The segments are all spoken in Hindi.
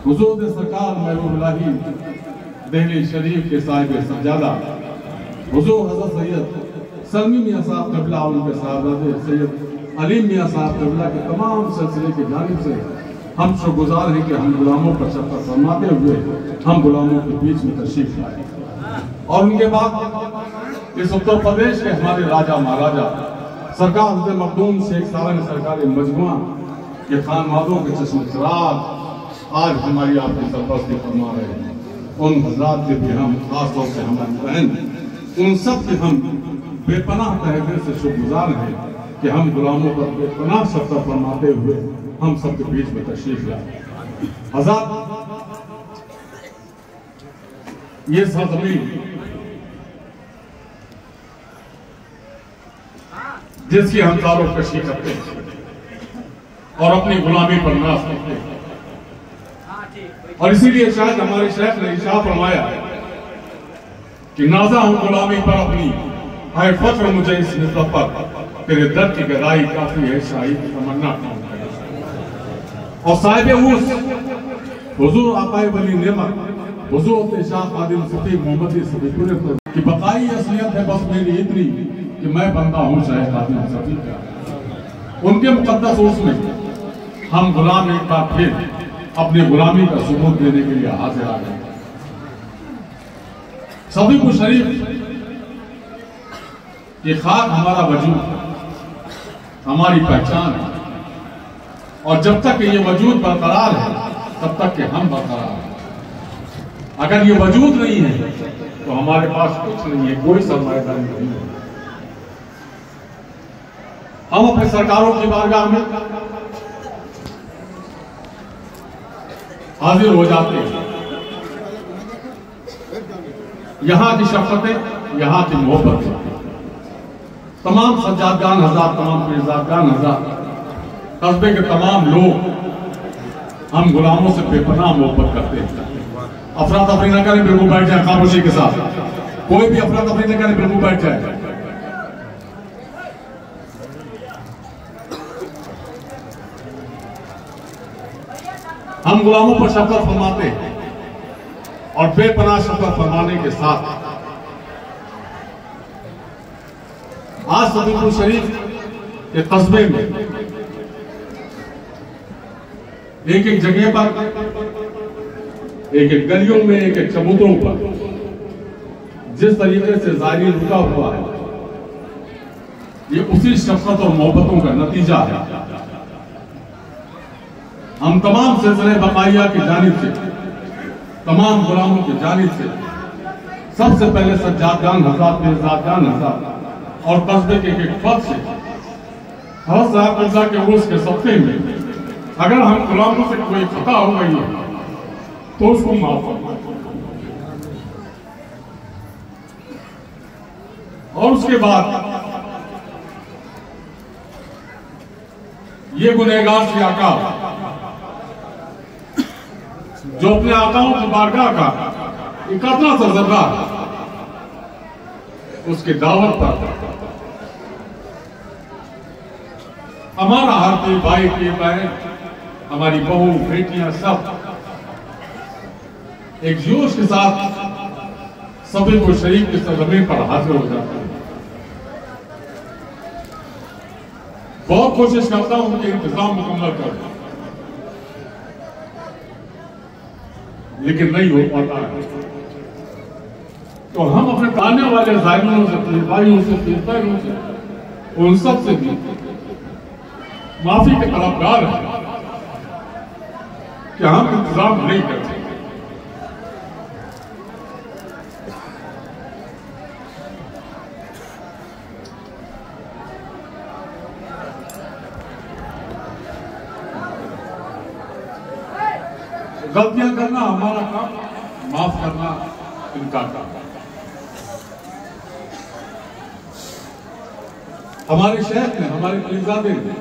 हुजूर सरकार महबूबुल्लाही दिल्ली शरीफ के साहिब सज्जादा हुजूर हज़रत सैयद सलमी मियां साहब क़िबला, उनके साहबजादे सैयद अली मियां साहब क़िबला के तमाम सिलसिले की जानिब से हम शुक्रगुजार हैं कि हम गुलामों पर शफ़क़त फरमाते हुए हम गुलामों के बीच में तशरीफ लाए। और उनके बाद इस उत्तर प्रदेश के हमारे राजा महाराजा सरकार हज़रत मखदूम शेख सारंग सरकारी मजमुआ के खानवादों के चश्मे चिराग आज हमारी आपकी सरपरस्ती फरमा रहे हैं। उन हजरात के भी हम खास तौर से हमारी बहन उन सब के हम बेपनाह तहे से शुक्रगुजार हैं कि हम गुलामों पर बेपनाह शफ़क़त फरमाते हुए हम सबके बीच में तशरीफ लाए। हज़रात, ये सरज़मीन जिसकी हम तारुफ़-कशी करते हैं और अपनी गुलामी पर नाज़ करते हैं, और इसीलिए शायद हमारे शेख ने इरशाद फरमाया कि नाज़ा हूं गुलामी पर अपनी, हाय फख्र मुझे इस निस्बत पर, तेरे दर्द की गदाई काफी है शाही तमन्ना। और साहिब उर्स हुजूर आकाए वली नेमत हुजूर शाह खादिम सफी मोहम्मदी सफीपुर की बकाई असलियत है बस मेरी इतनी कि मैं बंदा हूं शाह खादिम सफी का। उनके मुकद्दस उर्स में हम गुलाम एक बार फिर अपनी गुलामी का सबूत देने के लिए हाजिर आ गए। सफीपुर शरीफ ये खाक हमारा वजूद, हमारी पहचान है, और जब तक ये वजूद बरकरार है तब तक के हम बरकरार हैं। अगर ये वजूद नहीं है तो हमारे पास कुछ नहीं है, कोई सरमाएदारी नहीं है। हम अपने सरकारों की बारगाह में हाजिर हो जाते हैं। यहां की शफ़क़तें, यहां की मोहब्बत, तमाम सज्जादगान हज़रात, तमाम पीरज़ादगान हज़रात, कस्बे के तमाम लोग हम गुलामों से बेपनाह मोहब्बत करते हैं। अफरा तफरी न करें, बिल्कुल बैठ जाए खामोशी के साथ। कोई भी अफरा तफरी न करें, बिल्कुल बैठ जाए। हम गुलामों पर शफ़क़त फरमाते हैं और बेपनाह शफ़क़त फरमाने के साथ आज सफीपुर शरीफ के कस्बे में एक एक जगह पर, एक एक गलियों में, एक एक चबूतरों पर जिस तरीके से ज़ाहिरी रुका हुआ है, ये उसी शफ़क़त और मोहब्बतों का नतीजा है। हम तमाम सिलसिले बकाया की जानिब से, तमाम गुलामों की जानिब से, सबसे पहले सज्जादगान हज़रात, पीरज़ादगान हज़रात और कस्बे के एक फर्द से हज़रत साहब क़िबला के उर्स के सफ़े में अगर हम गुलामों से कोई खता हो गई है तो उसको माफ करो, और उसके बाद ये गुनहगार से आका जो अपने आकाओं की बारगाह का इकतना सरजदा उसके दावत पर हमारा हर कोई भाई के बहन, हमारी बहू बेटियां सब एक जोश के साथ सफीपुर शरीफ के सरजमीन पर हाजिर हो जाते हैं। बहुत कोशिश करता हूं कि इंतजाम मुकम्मल करूं, लेकिन नहीं हो पाता है। तो हम अपने आने वाले ज़ायमनों से, भाइयों से, पीरपैरों से, उन सब से भी माफी के तलबगार हैं कि हम इंतजाम नहीं करते। गलतियां करना हमारा काम, माफ करना इनका काम। हमारे शेख ने, हमारे पीरज़ादे ने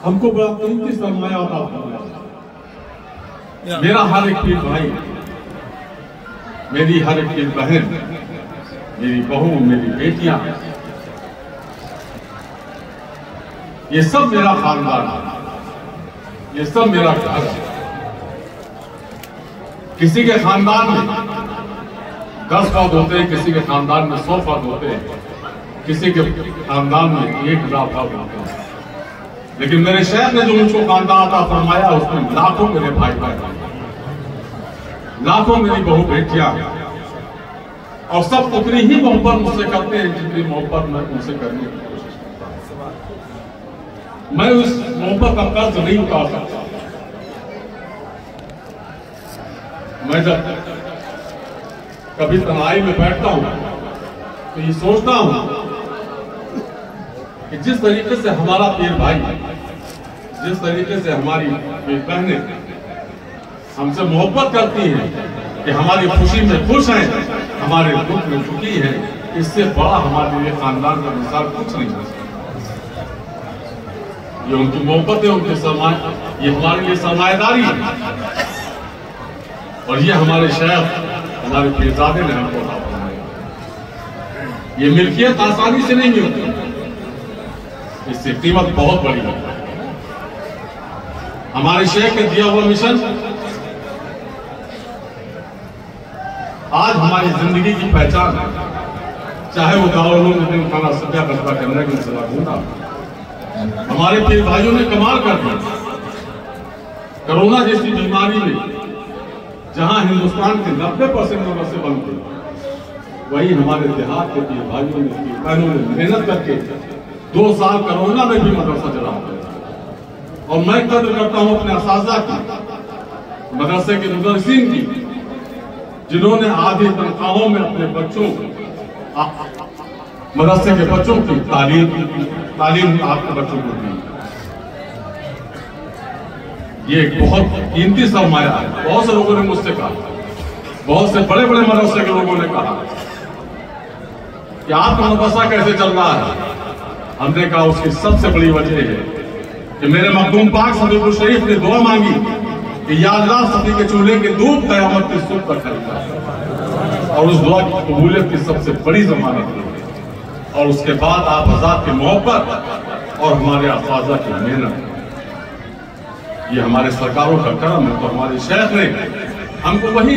हमको बड़ा कीमती सरमाया अता फरमाया। मेरा हर एक पीर भाई, मेरी हर एक पीर बहन, मेरी बहू, मेरी बेटियां, ये सब मेरा खानदान है, ये सब मेरा घर है। किसी के खानदान में 10 फौज होते हैं, किसी के खानदान में 100 फौज होते हैं, किसी के खानदान में 1000 फौज होते हैं। लेकिन मेरे शेख ने जो मुझको खानदान अता फरमाया उसमें लाखों मेरे भाई भाई, लाखों मेरी बहू बेटियां, और सब उतनी ही मोहब्बत मुझसे करते हैं जितनी मोहब्बत मैं उनसे करने की कोशिश करता हूं। मैं उस मोहब्बत का कर्ज नहीं उतार सकता। मैं जब कभी तन्हाई में बैठता हूं तो ये सोचता हूं कि जिस तरीके से हमारा पीर भाई, जिस तरीके से हमारी पीर बहनें हमसे मोहब्बत करती हैं कि हमारी खुशी में खुश हैं, हमारे दुख में दुखी हैं, इससे बड़ा हमारे लिए खानदान का मिसाल कुछ नहीं हो सकता। ये उनकी मोहब्बत है, उनके ये हमारे लिए सरमाएदारी है। और ये हमारे शेख, हमारे पीरजादे ने हमको अता फरमाया। ये मिल्कियत आसानी से नहीं मिलती, इससे कीमत बहुत बड़ी है। हमारे शेख ने दिया हुआ मिशन आज हमारी जिंदगी की पहचान है। चाहे वो दारुल खाना सत्या कस्बा करने के मसला ढूंढा, हमारे पीर भाइयों ने कमाल कर दिया। कोरोना जैसी बीमारी में जहां हिंदुस्तान के 90% मदरसे बंद थे, वही हमारे देहात के पीर भाइयों ने, पीर बहनों ने मेहनत करके 2 साल कोरोना में भी मदरसा चला। और मैं कद्र करता हूं अपने असातिज़ा की, मदरसे के मुदर्रिसीन की, जिन्होंने आधी तनख्वाहों में अपने बच्चों, मदरसे के बच्चों की तालीम आपके बच्चों को दी। ये एक बहुत कीमती सरमाया है। बहुत से लोगों ने मुझसे कहा, बहुत से बड़े बड़े मदरसे के लोगों ने कहा कि आपका मदरसा कैसे चल रहा है। हमने कहा उसकी सबसे बड़ी वजह है कि मेरे मखदूम पाक सफीकुल शरीफ ने दुआ मांगी कि या अल्लाह सफी के चूल्हे के दूध क़यामत की सुबह तक खरीदा, और उस दुआ की कबूलियत की सबसे बड़ी जमानत है। और उसके बाद आप हज़ार की मोहब्बत और हमारे असातिज़ा की मेहनत, ये हमारे सरकारों का करम है। तो हमारे शेख ने हमको वही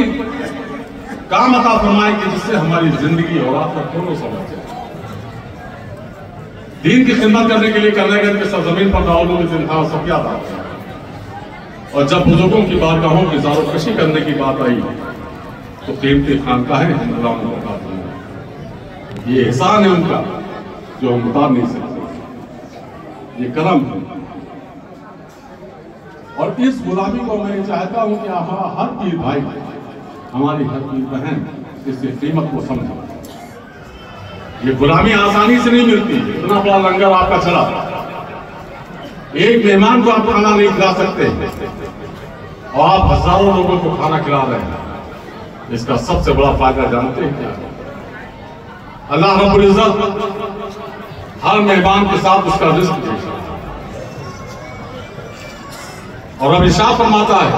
काम अता फरमाए कि जिससे हमारी जिंदगी और आखिरत दोनों समझ जाए। दीन की खिदमत करने के लिए करने गए के सरजमीन पर दाऊद सब याद आता है। और जब बुजुर्गों की बारगाहों की ज़ारोकशी करने की बात आई तो कीमती खानकाहें हिंदुस्तान में बता दी। ये एहसान है उनका जो हम बता नहीं सकते, ये करम है। और इस गुलामी को मैं चाहता हूं कि हमारा हर पीर भाई, हमारी हर पीर बहन इसकी कीमत को समझे। ये गुलामी आसानी से नहीं मिलती। इतना बड़ा लंगर आपका चला, एक मेहमान को आप खाना नहीं खिला सकते और आप हजारों लोगों को खाना खिला रहे हैं। इसका सबसे बड़ा फायदा जानते हैं क्या? अल्लाह रब्बुल इज्जत हर मेहमान के साथ उसका रिज़्क़ देता है। और अब इरशाद फरमाता है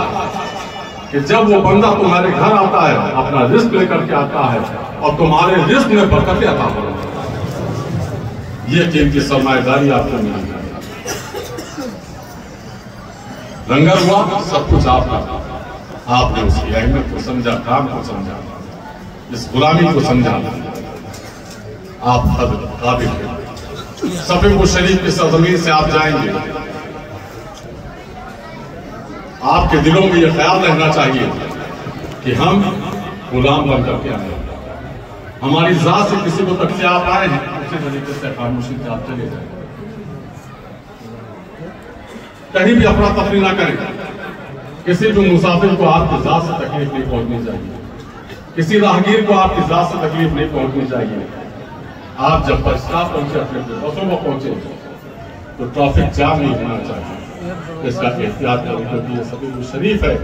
कि जब वो बंदा तुम्हारे घर आता है, अपना रिज़्क़ लेकर के आता है और तुम्हारे रिज़्क़ में बरकतें अता फरमाता है। ये कीमती सरमाएदारी आपको मिली। लंगर हुआ, सब कुछ आपका, आपने उसकी अहमियत को समझा, काम को समझा, इस गुलामी को समझा। आप काबिल हैं। सफीकुल शरीफ की सरजमीन से आप जाएंगे, आपके दिलों में यह ख्याल रहना चाहिए कि हम गुलाम बन करके आए। हमारी जात से किसी को तकलीफ आप आए हैं, उसी तरीके से खामोशी से आप चले जाए। कहीं भी अफरा तफरी ना करें। किसी भी मुसाफिर को आपकी जात से तकलीफ नहीं पहुंचनी चाहिए। किसी राहगीर को आपकी जात से तकलीफ नहीं पहुंचनी चाहिए। आप जब बस स्टॉप पहुंचे, अपने बसों में पहुंचे, तो ट्रैफिक जाम नहीं होना चाहिए। इसका एहतियात करें क्योंकि ये सफीकुल शरीफ है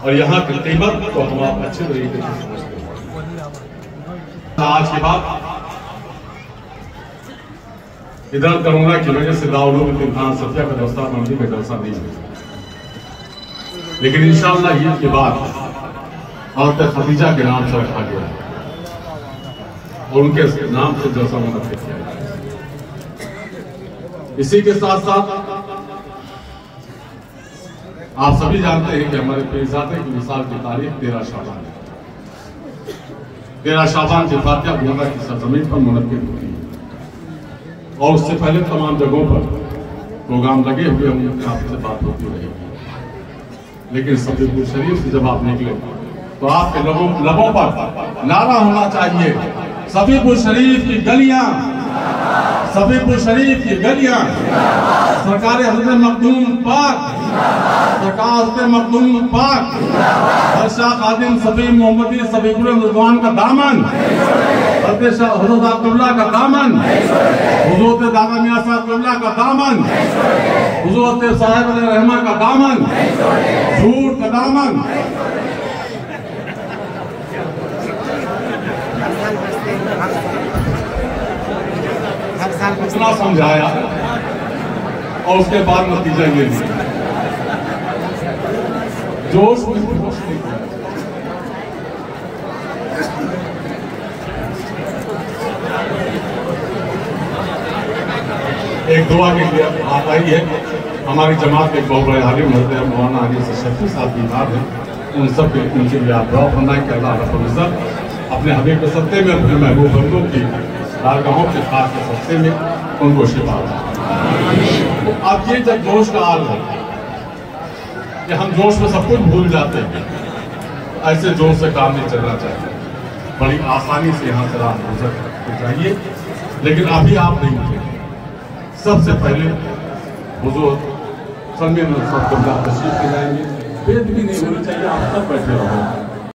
और यहाँ की कीमत को हम आप अच्छे तरीके से समझते हैं। आज के बाद इधर कोरोना की वजह से दाऊद खान सत्या का दस्ता मंडी में जलसा नहीं हुआ, लेकिन इंशाअल्लाह ईद के बाद औरत खदीजा के नाम से रखा गया और उनके नाम से जलसा मुनक्किद किया गया। इसी के साथ साथ आप सभी जानते हैं कि हमारे पीरजादे की मिसाल की तारीख 13 शाबान है। 13 शाबान के फातिहा गोंडा की सरजमीन पर मुनक्किद हुई और उससे पहले तमाम जगहों पर प्रोग्राम लगे हुए होंगे, आपसे बात होती रहेगी। लेकिन सफीपुर शरीफ से जब आप निकले तो आपके लबों पर नारा होना चाहिए, सफीपुर शरीफ की गलियां, सफीपुर शरीफ की गलियां, सरकार हज़रत मखदूम पाक, सरकार हज़रत मखदूम पाक, शाह खादिम सफी मोहम्मदी सफीपुर रिजवान का दामन, हज़रत क़िबला का दामन, हुज़ूर दादा मियां साहब क़िबला का दामन, हुज़ूर साहिब रहमा का दामन, झूठ का दामन। इतना समझाया और उसके बाद नतीजा ये लिया, जोश में होश नहीं किया। एक दुआ के लिए बात आई है, हमारी जमात के बहुत बड़े आलिम होते हैं, मौलाना अली शफी साहब बीमार हैं, उन सब के उनके लिए आप दुआ फरमाएं कि अल्लाह रब्बुल इज्जत अपने हबीब के सत्ते में, अपने महबूब बंदों की बारगाहों के खास के सत्ते में उनको शिफा दें। तो अब ये जब जोश का हाल है कि हम जोश में सब कुछ भूल जाते हैं, ऐसे जोश से काम नहीं चलना चाहिए। बड़ी आसानी से यहाँ से रात गुजर जाइए, लेकिन अभी आप नहीं उठे। सबसे पहले हुजूर सल्लल्लाहु अलैहि वसल्लम तशरीफ ले जाएंगे, वेद भी नहीं होनी चाहिए, आप सब बैठे रहो।